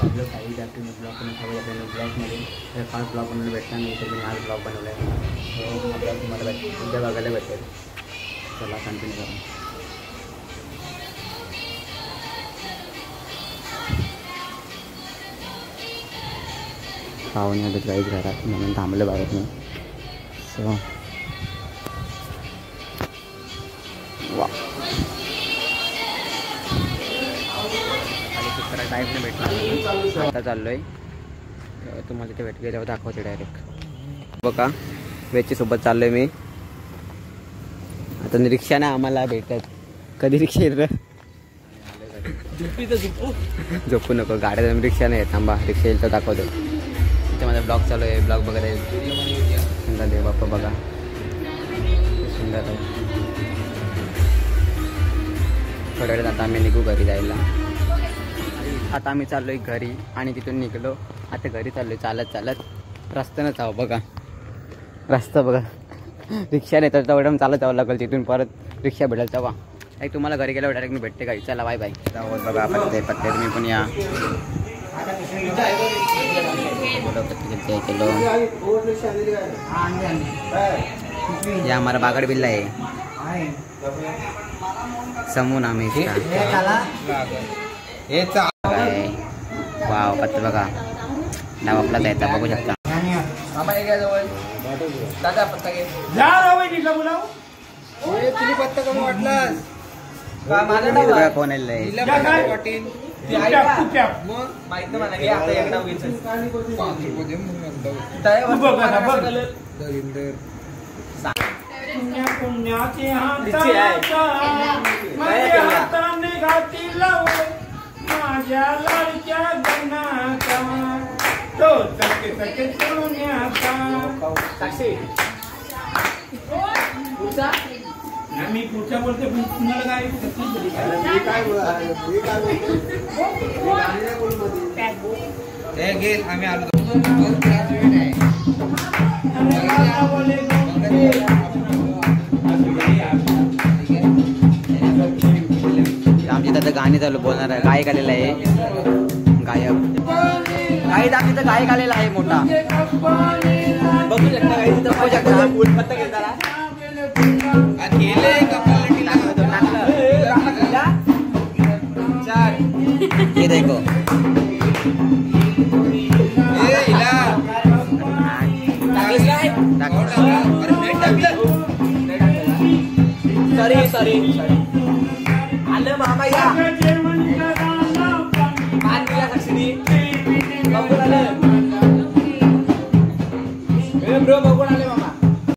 आपलं काही जास्त ब्लॉग पण खावं लागेल ब्लॉगमध्ये फास्ट ब्लॉग बनवून भेटणार नाही तर मी आज ब्लॉग बनवला आहे तो आपला तुम्हाला उद्या बघायला भेटेल. चला कंटिन्यू करू. पाहुणे आले काहीच घरात म्हणून थांबले बाहेर मी. सो वा टाईप नाही भेटणार. आता चाललो आहे तुम्हाला ते भेट गेल्यावर दाखवते डायरेक्ट. बघा वेची सोबत चाललो आहे मी. आता रिक्षा नाही आम्हाला भेटत. कधी रिक्षा येत झोपू नको गाड्या रिक्षा नाही येत. थांबा रिक्षा येईल तर दाखवतो. इथे माझा ब्लॉग चालू आहे. ब्लॉग बघायला येईल. सुंदर देव बाप्पा बघा सुंदर आहे. थोड्या वेळात आता आम्ही निघू घरी जायला. आता आम्ही चाललोय घरी आणि तिथून निघलो. आता घरी चाललोय चालत चालत. रस्त्यानंच जावं बघा रस्ता बघा. रिक्षा नाही तर तेवढं चालत जावं लागेल. तिथून परत रिक्षा भेटेल तेव्हा. एक तुम्हाला घरी गेल्यावर डायरेक्ट मी भेटते गाडी. चला बाय बाय. बघा पत्ते पत्ते तुम्ही पण या. चलो या हमारा बागड़ बिल्ला है समूह नाम है इसका. वाव पत्ते बघा नाव आपलाच आहे बघू शकता. दादा पत्ता घे तुम्ही पत्ता कमी वाटलास कोण पाटील माहित मला आता एक नाव मी पुढच्या बोलते तुम्हाला काय गेल आम्ही आलो. आमची तर गाणी चालू बोलणार आहे. गायक आलेला आहे. गायक गायक आमची तर गायक आलेला आहे मोठा. बघू शकता ये देखो सॉरी आलं मामा या मान दिला साक्षी बघून आलं ब्रो बघून आलं.